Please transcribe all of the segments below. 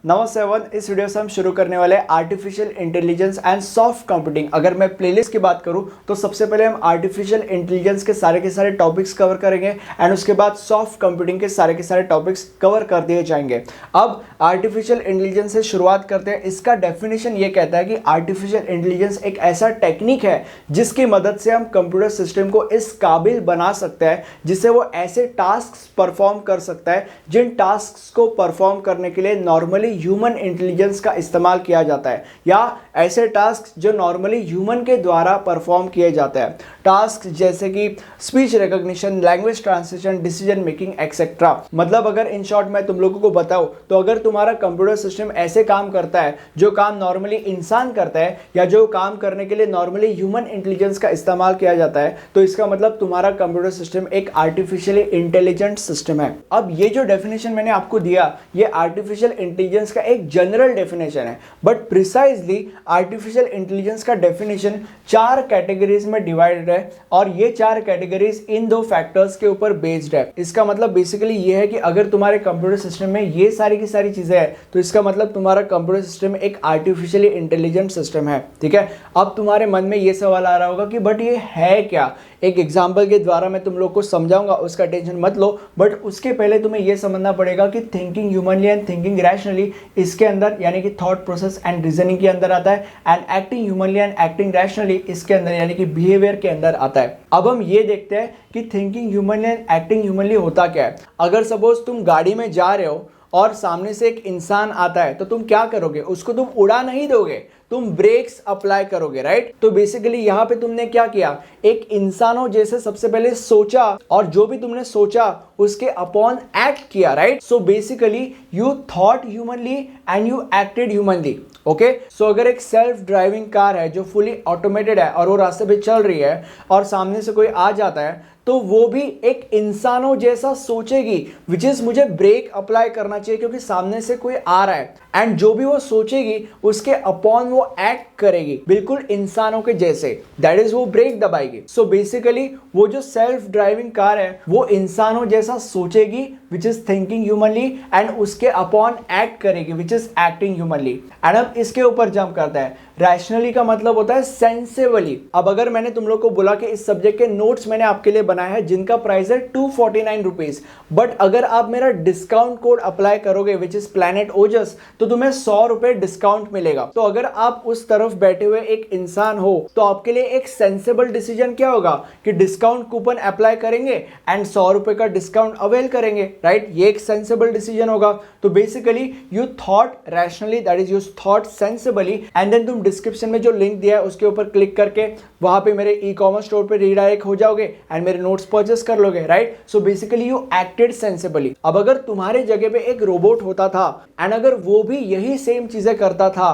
नमस्ते एवरीवन, इस वीडियो से हम शुरू करने वाले artificial intelligence and soft computing. अगर मैं प्लेलिस्ट की बात करूं तो सबसे पहले हम आर्टिफिशियल इंटेलिजेंस के सारे टॉपिक्स कवर करेंगे एंड उसके बाद सॉफ्ट कंप्यूटिंग के सारे टॉपिक्स कवर कर दिए जाएंगे। अब आर्टिफिशियल इंटेलिजेंस से शुरुआत करते हैं। इसका डेफिनेशन ये कहता है कि आर्टिफिशियल इंटेलिजेंस एक ऐसा टेक्निक है जिसकी मदद से हम कंप्यूटर सिस्टम को इस काबिल बना सकते हैं जिससे वो ऐसे टास्क परफॉर्म कर सकता है जिन टास्क को परफॉर्म करने के लिए नॉर्मली ह्यूमन इंटेलिजेंस का इस्तेमाल किया जाता है, या ऐसे टास्क जो नॉर्मली ह्यूमन के द्वारा परफॉर्म किए जाते हैं। टास्क जैसे कि speech recognition, language translation, decision making etcetera. मतलब अगर इन शॉर्ट मैं तुम लोगों को बताऊं तो अगर तुम्हारा कंप्यूटर सिस्टम ऐसे काम करता है जो काम नॉर्मली इंसान करता है या जो काम करने के लिए नॉर्मली ह्यूमन इंटेलिजेंस का इस्तेमाल किया जाता है, तो इसका मतलब तुम्हारा कंप्यूटर सिस्टम एक आर्टिफिशियली इंटेलिजेंट सिस्टम है। अब ये जो डेफिनेशन मैंने आपको दिया ये आर्टिफिशियल इंटेलिजेंस का एक जनरल डेफिनेशन है, बट प्रिसाइजली आर्टिफिशियल इंटेलिजेंस का डेफिनेशन 4 कैटेगरीज में डिवाइडेड है और ये 4 कैटेगरीज इन 2 फैक्टर्स के ऊपर बेस्ड है। इसका मतलब बेसिकली ये है कि अगर तुम्हारे कंप्यूटर सिस्टम में ये सारी की सारी चीजें हैं तो इसका मतलब तुम्हारा कंप्यूटर सिस्टम एक आर्टिफिशियली इंटेलिजेंट सिस्टम है। ठीक है, अब तुम्हारे मन में ये सवाल आ रहा होगा कि बट ये है क्या। एक एग्जाम्पल के द्वारा मैं तुम लोग को समझाऊंगा, उसका टेंशन मत लो, बट उसके पहले तुम्हें यह समझना पड़ेगा कि thinking humanly and thinking rationally इसके अंदर यानी कि थॉट प्रोसेस एंड रीजनिंग के अंदर आता है, and acting humanly and acting rationally इसके अंदर यानी कि बिहेवियर के अंदर आता है। अब हम ये देखते हैं कि thinking humanly and acting humanly होता क्या है। अगर सपोज तुम गाड़ी में जा रहे हो और सामने से एक इंसान आता है तो तुम क्या करोगे, उसको तुम उड़ा नहीं दोगे, तुम ब्रेक्स अप्लाई करोगे, राइट। तो बेसिकली यहां पे तुमने क्या किया, एक इंसानों जैसे सबसे पहले सोचा और जो भी तुमने सोचा उसके अपॉन एक्ट किया, right. So basically you thought humanly and you acted humanly. Okay, so अगर एक सेल्फ ड्राइविंग कार है जो फुली ऑटोमेटेड है और वो रास्ते पे चल रही है और सामने से कोई आ जाता है तो वो भी एक इंसानों जैसा सोचेगी, विच इज मुझे ब्रेक अप्लाई करना चाहिए क्योंकि सामने से कोई आ रहा है, एंड जो भी वो सोचेगी उसके अपॉन वो एक्ट करेगी बिल्कुल इंसानों के जैसे, दैट इज वो ब्रेक दबाएगी। सो बेसिकली वो जो सेल्फ ड्राइविंग कार है वो इंसानों जैसा सोचेगी which is thinking humanly, and उसके अपॉन एक्ट करेगी which is acting humanly. And अब इसके ऊपर जंप करता है। रैशनली का मतलब होता है सेंसिबली। अब अगर मैंने तुम लोग को बोला कि इस सब्जेक्ट के नोट्स मैंने आपके लिए बनाया है जिनका प्राइस है 249 रुपीज, बट अगर आप मेरा डिस्काउंट कोड अप्लाई करोगे विच इज प्लैनेट ओजस तो तुम्हें 100 रुपए डिस्काउंट मिलेगा। तो अगर आप उस तरफ बैठे हुए एक इंसान हो तो आपके लिए एक सेंसिबल डिसीजन क्या होगा कि डिस्काउंट कूपन अप्लाई करेंगे एंड 100 रुपए का डिस्काउंट अवेल करेंगे, राइट। ये एक सेंसिबल डिसीजन होगा। तो basically you thought rationally, that is you thought sensibly, and then तुम डिस्क्रिप्शन में जो लिंक दिया है उसके ऊपर क्लिक करके वहां पे मेरे ई-कॉमर्स स्टोर पे रीडायरेक्ट हो जाओगे एंड मेरे नोट्स परचेस कर लोगे, right. So basically you acted sensibly. अब अगर तुम्हारे जगह पे एक रोबोट होता था एंड अगर वो भी यही सेम चीजें करता था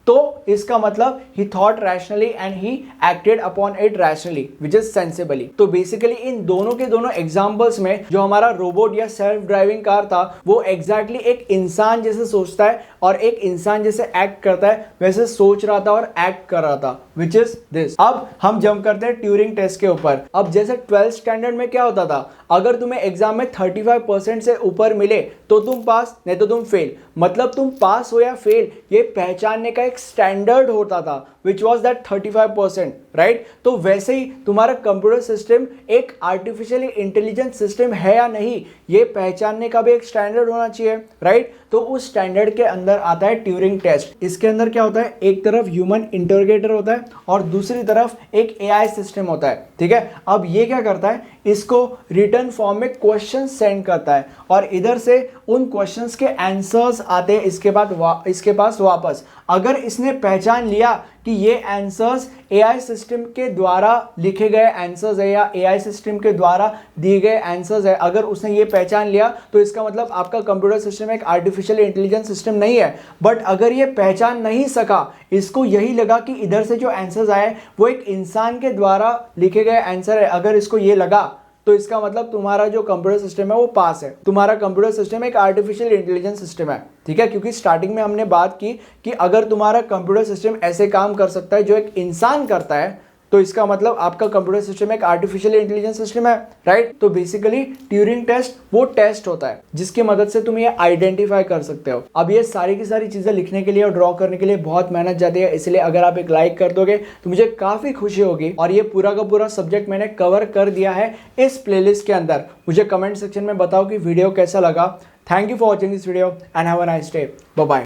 तो इसका मतलब he thought rationally and he acted upon it rationally which is sensibly। तो बेसिकली इन दोनों के दोनों एग्जांपल्स में जो हमारा रोबोट या सेल्फ ड्राइविंग कार था वो एग्जैक्टली एक इंसान जैसे सोचता है और एक इंसान जैसे एक्ट करता है वैसे सोच रहा था और एक्ट कर रहा था विच इज दिस। अब हम जंप करते हैं ट्यूरिंग टेस्ट के ऊपर। अब जैसे 12th स्टैंडर्ड में क्या होता था, अगर तुम्हें एग्जाम में 35% से ऊपर मिले तो तुम पास, नहीं तो तुम फेल। मतलब तुम पास हो या फेल ये पहचानने का एक स्टैंडर्ड होता था विच वॉज दैट 35%, राइट। तो वैसे ही तुम्हारा कंप्यूटर सिस्टम एक आर्टिफिशियली इंटेलिजेंट सिस्टम है या नहीं ये पहचानने का भी एक स्टैंडर्ड होना चाहिए, राइट। तो उस स्टैंडर्ड के अंदर आता है ट्यूरिंग टेस्ट। इसके अंदर क्या होता है, एक तरफ ह्यूमन इंटरोगेटर होता है और दूसरी तरफ एक एआई सिस्टम होता है, ठीक है। अब ये क्या करता है, इसको रिटर्न फॉर्म में क्वेश्चन सेंड करता है और इधर से उन क्वेश्चंस के आंसर्स आते हैं इसके पास वापस। अगर इसने पहचान लिया कि ये आंसर्स एआई सिस्टम के द्वारा लिखे गए आंसर्स है या एआई सिस्टम के द्वारा दिए गए आंसर्स है, अगर उसने ये पहचान लिया तो इसका मतलब आपका कंप्यूटर सिस्टम एक आर्टिफिशियल इंटेलिजेंस सिस्टम नहीं है। बट अगर ये पहचान नहीं सका, इसको यही लगा कि इधर से जो आंसर्स आए वो एक इंसान के द्वारा लिखे गए आंसर है, अगर इसको ये लगा तो इसका मतलब तुम्हारा जो कंप्यूटर सिस्टम है वो पास है। तुम्हारा कंप्यूटर सिस्टम एक आर्टिफिशियल इंटेलिजेंस सिस्टम है, ठीक है। क्योंकि स्टार्टिंग में हमने बात की कि अगर तुम्हारा कंप्यूटर सिस्टम ऐसे काम कर सकता है जो एक इंसान करता है तो इसका मतलब आपका कंप्यूटर सिस्टम एक आर्टिफिशियल इंटेलिजेंस सिस्टम है, राइट। तो बेसिकली ट्यूरिंग टेस्ट वो टेस्ट होता है जिसकी मदद से तुम ये आइडेंटिफाई कर सकते हो। अब ये सारी की सारी चीजें लिखने के लिए और ड्रॉ करने के लिए बहुत मेहनत जाती है, इसलिए अगर आप एक लाइक कर दोगे तो मुझे काफी खुशी होगी। और ये पूरा का पूरा सब्जेक्ट मैंने कवर कर दिया है इस प्लेलिस्ट के अंदर। मुझे कमेंट सेक्शन में बताओ कि वीडियो कैसा लगा। Thank you for watching this video and have a nice day. Bye bye.